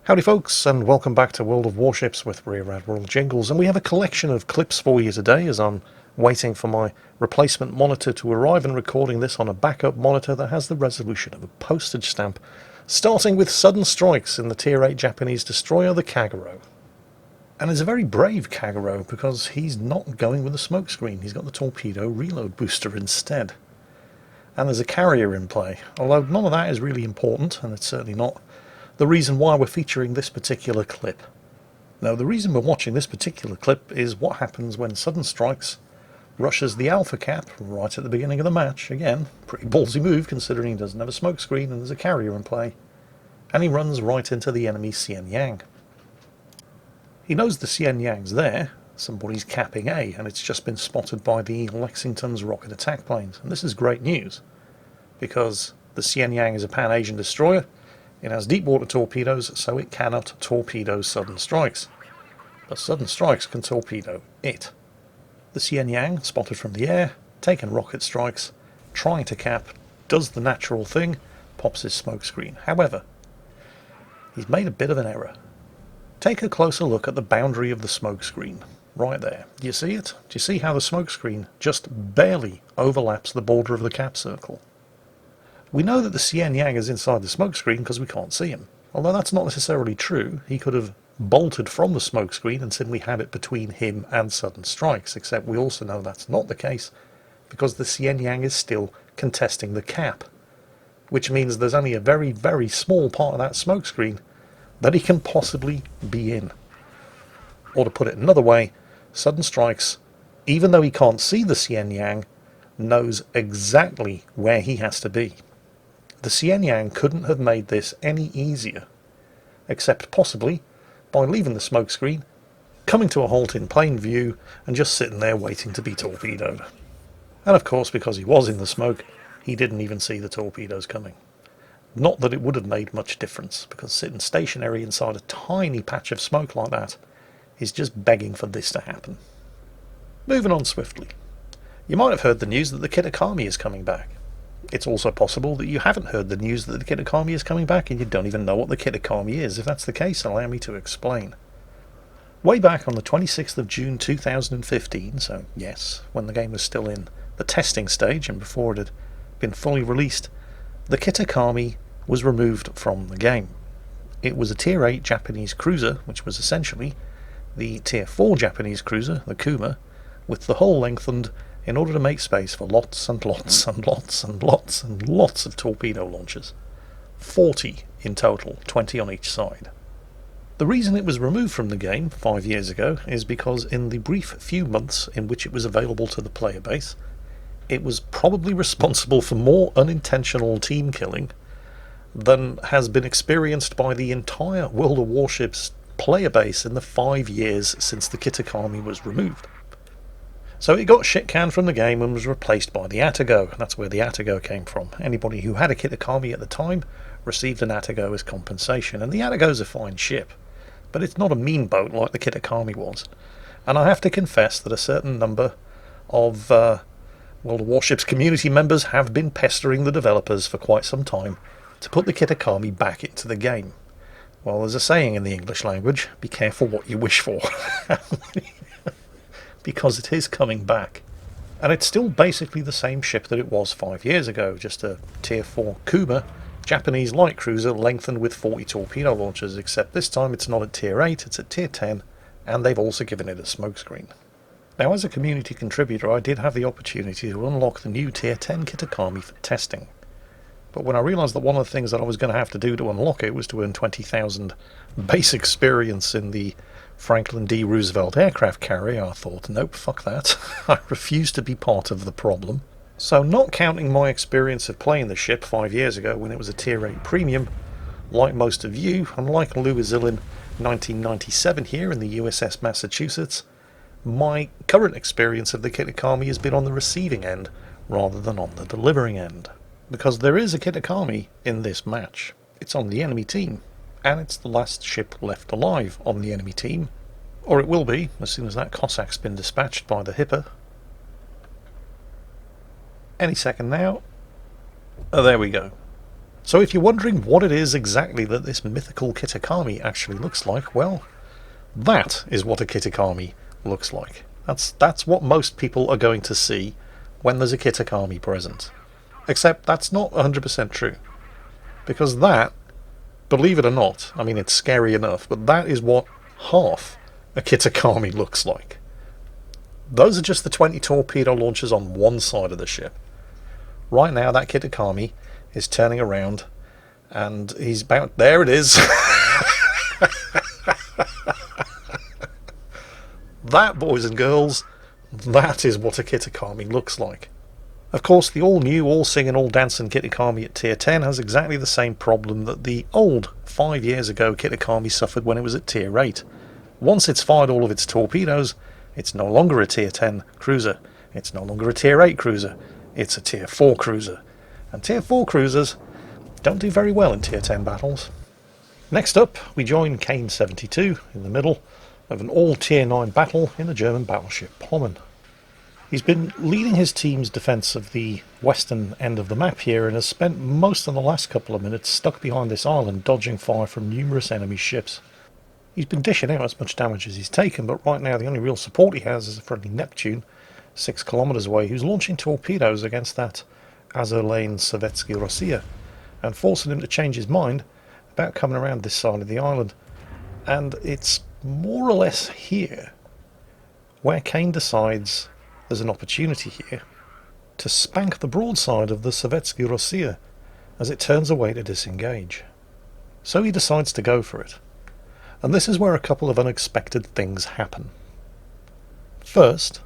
Howdy folks, and welcome back to World of Warships with Rear Admiral Jingles, and we have a collection of clips for you today as I'm waiting for my replacement monitor to arrive and recording this on a backup monitor that has the resolution of a postage stamp, starting with sudden strikes in the Tier 8 Japanese destroyer, the Kagero. And it's a very brave Kagero because he's not going with a smokescreen, he's got the torpedo reload booster instead. And there's a carrier in play, although none of that is really important, and it's certainly not the reason why we're featuring this particular clip. Now, the reason we're watching this particular clip is what happens when Sudden Strikes rushes the Alpha Cap right at the beginning of the match. Again, pretty ballsy move considering he doesn't have a smokescreen and there's a carrier in play. And he runs right into the enemy Xian Yang. He knows the Xian Yang's there, somebody's capping A, and it's just been spotted by the Lexington's rocket attack planes. And this is great news, because the Xian Yang is a Pan-Asian destroyer. It has deep water torpedoes, so it cannot torpedo Sudden Strikes. But Sudden Strikes can torpedo it. The Xian Yang, spotted from the air, taking rocket strikes, trying to cap, does the natural thing, pops his smokescreen. However, he's made a bit of an error. Take a closer look at the boundary of the smokescreen. Right there. Do you see it? Do you see how the smokescreen just barely overlaps the border of the cap circle? We know that the Xian Yang is inside the smokescreen because we can't see him. Although that's not necessarily true. He could have bolted from the smokescreen and simply had it between him and Sudden Strikes, except we also know that's not the case because the Xian Yang is still contesting the cap, which means there's only a very, very small part of that smokescreen that he can possibly be in. Or to put it another way, Sudden Strikes, even though he can't see the Xian Yang, knows exactly where he has to be. The Xian Yang couldn't have made this any easier, except possibly by leaving the smokescreen, coming to a halt in plain view, and just sitting there waiting to be torpedoed. And of course, because he was in the smoke, he didn't even see the torpedoes coming. Not that it would have made much difference, because sitting stationary inside a tiny patch of smoke like that is just begging for this to happen. Moving on swiftly. You might have heard the news that the Thekitakami is coming back. It's also possible that you haven't heard the news that the Thekitakami is coming back and you don't even know what the Thekitakami is. If that's the case, allow me to explain. Way back on the 26th of June 2015, so yes, when the game was still in the testing stage and before it had been fully released, the Thekitakami was removed from the game. It was a Tier 8 Japanese cruiser, which was essentially the Tier 4 Japanese cruiser, the Kuma, with the hull lengthened in order to make space for lots and lots and lots and lots and lots of torpedo launchers. 40 in total, 20 on each side. The reason it was removed from the game 5 years ago is because in the brief few months in which it was available to the player base, it was probably responsible for more unintentional team killing than has been experienced by the entire World of Warships player base in the 5 years since the Thekitakami was removed. So it got shit-canned from the game and was replaced by the Atago. That's where the Atago came from. Anybody who had a Thekitakami at the time received an Atago as compensation. And the Atago's a fine ship, but it's not a mean boat like the Thekitakami was. And I have to confess that a certain number of World of Warships community members have been pestering the developers for quite some time to put the Thekitakami back into the game. Well, there's a saying in the English language, be careful what you wish for. Because it is coming back. And it's still basically the same ship that it was 5 years ago, just a Tier 4 Kuma, Japanese light cruiser lengthened with 40 torpedo launchers, except this time it's not at Tier 8, it's at Tier 10, and they've also given it a smokescreen. Now, as a community contributor, I did have the opportunity to unlock the new Tier 10 Thekitakami for testing. But when I realised that one of the things that I was going to have to do to unlock it was to earn 20,000 base experience in the Franklin D. Roosevelt aircraft carrier, I thought, nope, fuck that. I refuse to be part of the problem. So not counting my experience of playing the ship 5 years ago when it was a Tier 8 premium, like most of you, and like Louis in 1997 here in the USS Massachusetts, my current experience of the Thekitakami has been on the receiving end rather than on the delivering end. Because there is a Thekitakami in this match. It's on the enemy team. And it's the last ship left alive on the enemy team. Or it will be, as soon as that Cossack's been dispatched by the Hipper. Any second now. Oh, there we go. So if you're wondering what it is exactly that this mythical Kitakami actually looks like, well, that is what a Kitakami looks like. That's what most people are going to see when there's a Kitakami present. Except that's not 100% true. Because that, believe it or not, I mean it's scary enough, but that is what half a Kitakami looks like. Those are just the 20 torpedo launchers on one side of the ship. Right now that Kitakami is turning around and he's about... There it is! That, boys and girls, that is what a Kitakami looks like. Of course, the all-new, all-singing, all-dancing Kitakami at Tier 10 has exactly the same problem that the old 5 years ago Kitakami suffered when it was at Tier 8. Once it's fired all of its torpedoes, it's no longer a Tier 10 cruiser. It's no longer a Tier 8 cruiser. It's a Tier 4 cruiser. And Tier 4 cruisers don't do very well in Tier 10 battles. Next up, we join Kane 72 in the middle of an all Tier 9 battle in the German battleship Pommen. He's been leading his team's defence of the western end of the map here and has spent most of the last couple of minutes stuck behind this island dodging fire from numerous enemy ships. He's been dishing out as much damage as he's taken, but right now the only real support he has is a friendly Neptune 6 kilometres away who's launching torpedoes against that Azerlane Sovietsky Rossiya and forcing him to change his mind about coming around this side of the island. And it's more or less here where Kane decides there's an opportunity here to spank the broadside of the Sovietsky Rossiya as it turns away to disengage. So he decides to go for it. And this is where a couple of unexpected things happen. First,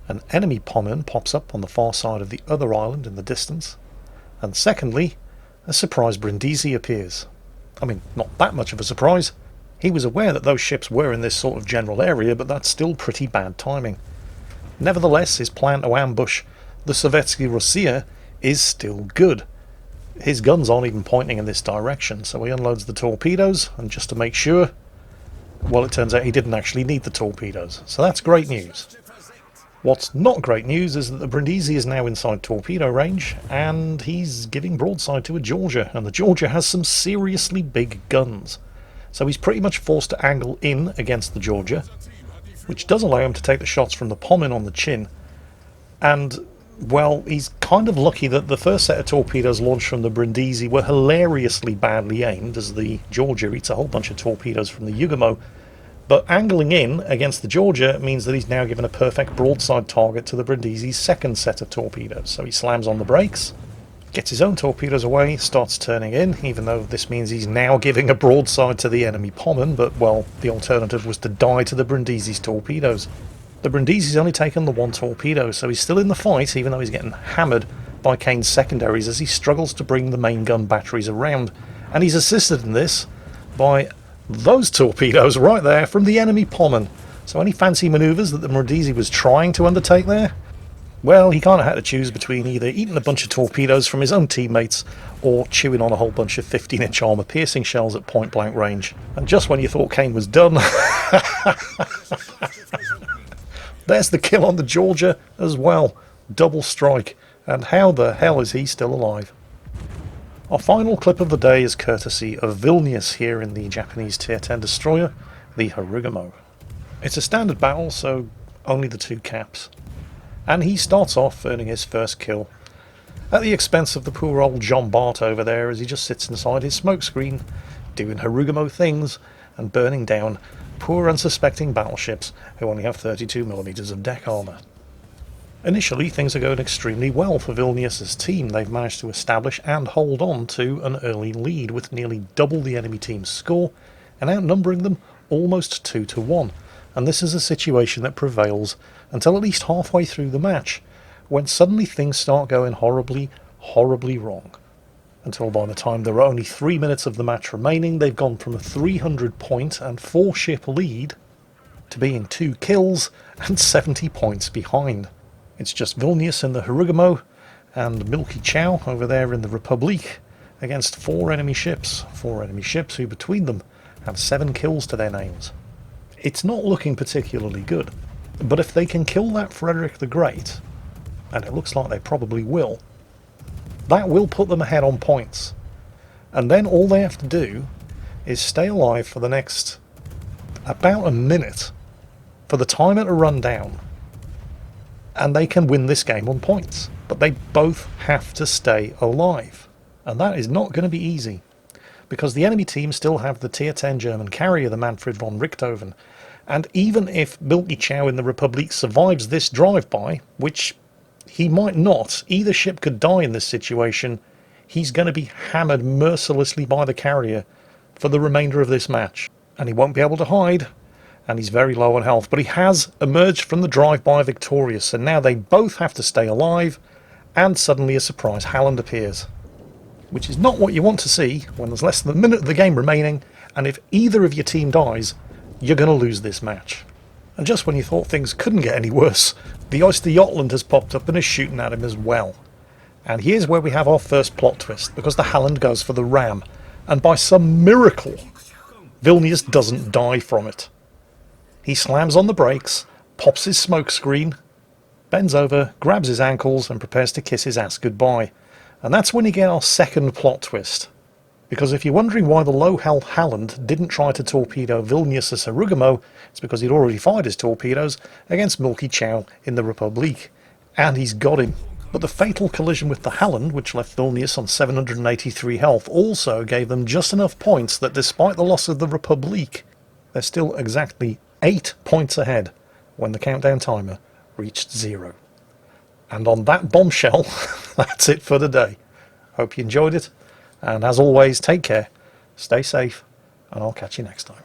an enemy Pommen pops up on the far side of the other island in the distance. And secondly, a surprise Brindisi appears. I mean, not that much of a surprise. He was aware that those ships were in this sort of general area, but that's still pretty bad timing. Nevertheless, his plan to ambush the Sovietsky Rossiya is still good. His guns aren't even pointing in this direction, so he unloads the torpedoes, and just to make sure, well, it turns out he didn't actually need the torpedoes, so that's great news. What's not great news is that the Brindisi is now inside torpedo range, and he's giving broadside to a Georgia, and the Georgia has some seriously big guns. So he's pretty much forced to angle in against the Georgia, which does allow him to take the shots from the Pommen on the chin. And, well, he's kind of lucky that the first set of torpedoes launched from the Brindisi were hilariously badly aimed, as the Georgia eats a whole bunch of torpedoes from the Yugamo. But angling in against the Georgia means that he's now given a perfect broadside target to the Brindisi's second set of torpedoes. So he slams on the brakes, gets his own torpedoes away, starts turning in, even though this means he's now giving a broadside to the enemy Pommen, but, well, the alternative was to die to the Brindisi's torpedoes. The Brindisi's only taken the one torpedo, so he's still in the fight, even though he's getting hammered by Kane's secondaries as he struggles to bring the main gun batteries around. And he's assisted in this by those torpedoes right there from the enemy Pommen. So any fancy manoeuvres that the Brindisi was trying to undertake there? Well, he kind of had to choose between either eating a bunch of torpedoes from his own teammates or chewing on a whole bunch of 15-inch armour-piercing shells at point-blank range. And just when you thought Kane was done, there's the kill on the Georgia as well. Double strike. And how the hell is he still alive? Our final clip of the day is courtesy of Vilnius here in the Japanese Tier 10 destroyer, the Harugamo. It's a standard battle, so only the 2 caps. And he starts off earning his first kill at the expense of the poor old John Bart over there as he just sits inside his smokescreen doing Harugamo things and burning down poor unsuspecting battleships who only have 32mm of deck armour. Initially things are going extremely well for Vilnius' team. They've managed to establish and hold on to an early lead with nearly double the enemy team's score and outnumbering them almost 2-1. And this is a situation that prevails until at least halfway through the match, when suddenly things start going horribly, horribly wrong. Until by the time there are only 3 minutes of the match remaining, they've gone from a 300-point and 4-ship lead to being 2 kills and 70 points behind. It's just Vilnius in the Harugamo and Milky Chow over there in the Republic against 4 enemy ships. 4 enemy ships who between them have 7 kills to their names. It's not looking particularly good, but if they can kill that Frederick the Great, and it looks like they probably will, that will put them ahead on points. And then all they have to do is stay alive for the next about a minute for the timer to run down, and they can win this game on points. But they both have to stay alive, and that is not going to be easy, because the enemy team still have the tier 10 German carrier, the Manfred von Richthofen, and even if Milky Chow in the Republic survives this drive-by, which he might not, either ship could die in this situation, he's going to be hammered mercilessly by the carrier for the remainder of this match, and he won't be able to hide, and he's very low on health. But he has emerged from the drive-by victorious, and now they both have to stay alive, and suddenly a surprise Halland appears, which is not what you want to see when there's less than a minute of the game remaining, and if either of your team dies, you're going to lose this match. And just when you thought things couldn't get any worse, the Oyster Yachtland has popped up and is shooting at him as well. And here's where we have our first plot twist, because the Halland goes for the ram, and by some miracle, Vilnius doesn't die from it. He slams on the brakes, pops his smoke screen, bends over, grabs his ankles, and prepares to kiss his ass goodbye. And that's when you get our second plot twist. Because if you're wondering why the low-health Halland didn't try to torpedo Vilnius' Harugamo, it's because he'd already fired his torpedoes against Milky Chow in the Republic. And he's got him. But the fatal collision with the Halland, which left Vilnius on 783 health, also gave them just enough points that despite the loss of the Republic, they're still exactly 8 points ahead when the countdown timer reached 0. And on that bombshell, that's it for today. Hope you enjoyed it. And as always, take care, stay safe, and I'll catch you next time.